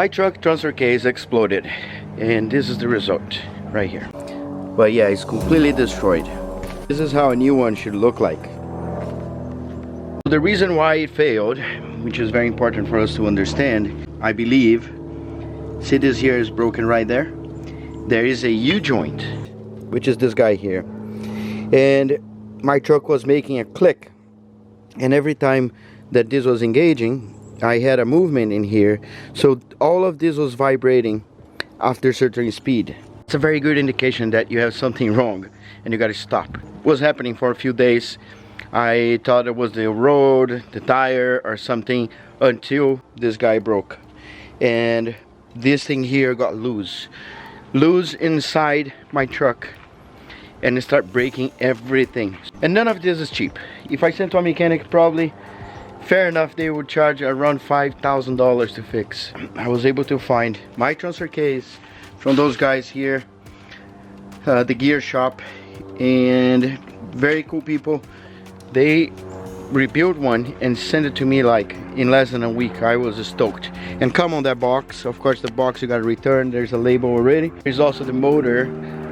My truck transfer case exploded, and this is the result right here. But yeah, it's completely destroyed. This is how a new one should look like. The reason why it failed, which is very important for us to understand, I believe, see this here is broken right there. There is a U-joint, which is this guy here, and my truck was making a click, and every time that this was engaging, I had a movement in here, so all of this was vibrating after a certain speed. It's a very good indication that you have something wrong and you got to stop. It was happening for a few days. I thought it was the road, the tire or something, until this guy broke, and this thing here got loose inside my truck, and it started breaking everything. And none of this is cheap. If I sent to a mechanic, probably fair enough, they would charge around $5,000 to fix. I was able to find my transfer case from those guys here, the gear shop, and very cool people. They rebuilt one and sent it to me like in less than a week. I was stoked. And come on that box, of course the box you gotta return, there's a label already. There's also the motor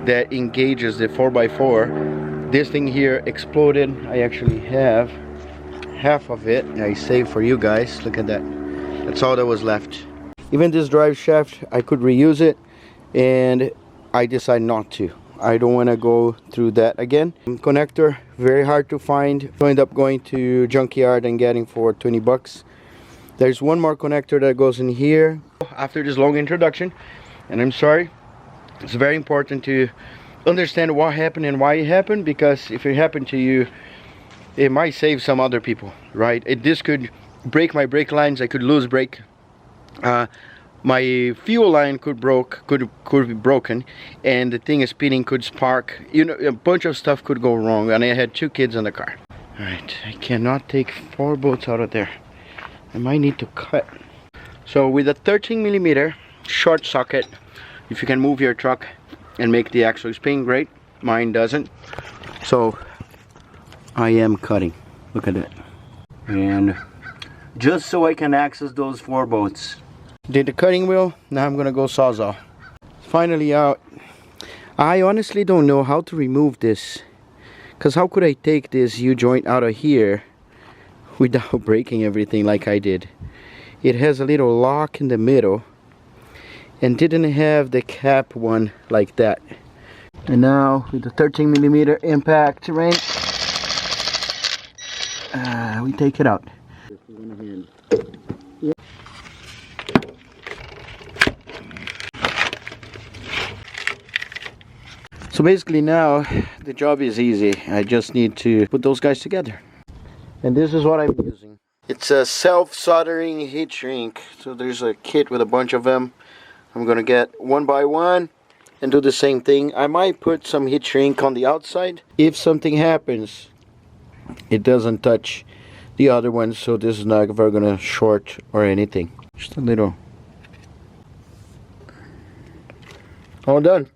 that engages the 4x4. This thing here exploded. I actually have half of it. I saved for you guys. Look at that. That's all that was left. Even this drive shaft, I could reuse it, and I decided not to. I don't want to go through that again. Connector, very hard to find. I end up going to junkyard and getting for 20 bucks. There's one more connector that goes in here. After this long introduction, and I'm sorry, it's very important to understand what happened and why it happened, because if it happened to you, it might save some other people, right? This could break my brake lines. I could lose brake. My fuel line could be broken, and the thing is spinning, could spark. You know, a bunch of stuff could go wrong, and I had 2 kids in the car. All right, I cannot take 4 bolts out of there. I might need to cut. So with a 13mm short socket, if you can move your truck and make the axle spin, great. Mine doesn't, so I am cutting. Look at it. And just so I can access those 4 bolts. Did the cutting wheel, now I'm gonna go sawzall. Finally out. I honestly don't know how to remove this, because how could I take this U-joint out of here without breaking everything like I did? It has a little lock in the middle and didn't have the cap one like that. And now with the 13mm impact wrench, we take it out. So basically now the job is easy. I just need to put those guys together. And this is what I'm using. It's a self-soldering heat shrink. So there's a kit with a bunch of them. I'm gonna get one by one and do the same thing. I might put some heat shrink on the outside. If something happens, it doesn't touch the other one, so this is not ever gonna short or anything. Just a little. All done.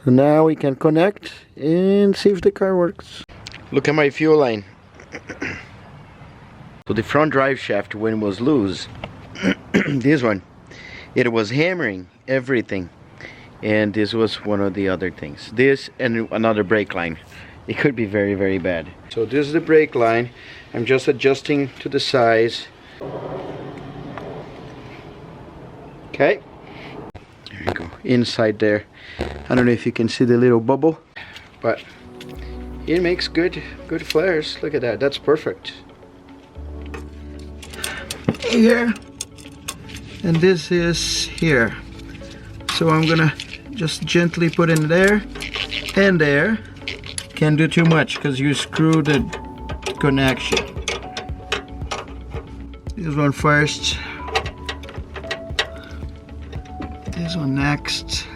So now we can connect and see if the car works. Look at my fuel line. So the front drive shaft, when it was loose, this one, it was hammering everything. And this was one of the other things. This and another brake line. It could be very, very bad. So this is the brake line. I'm just adjusting to the size. Okay. There you go. Inside there. I don't know if you can see the little bubble, but it makes good flares. Look at that. That's perfect. Here. And this is here. So I'm gonna just gently put in there and there. Can't do too much because you screw the connection. This one first. This one next.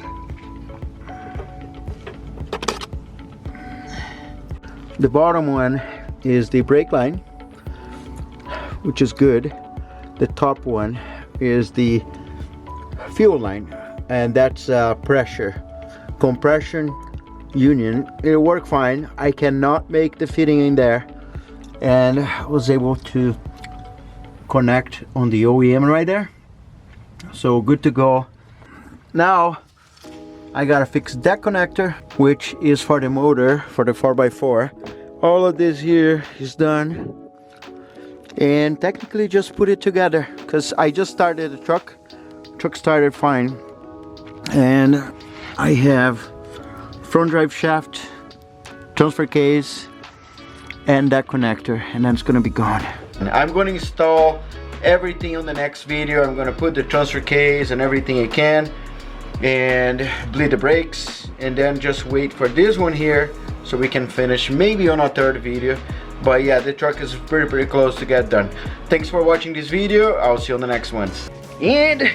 The bottom one is the brake line, which is good. The top one is the fuel line, and that's pressure. Compression union. It'll work fine. I cannot make the fitting in there, and I was able to connect on the OEM right there. So good to go. Now I gotta fix that connector, which is for the motor for the 4x4. All of this here is done, and technically just put it together because I just started the truck. Truck started fine, and I have front drive shaft, transfer case, and that connector, and then it's gonna be gone. I'm going to install everything on the next video. I'm going to put the transfer case and everything I can, and bleed the brakes, and then just wait for this one here so we can finish maybe on our third video. But yeah, the truck is pretty close to get done. Thanks for watching this video. I'll see you on the next ones. And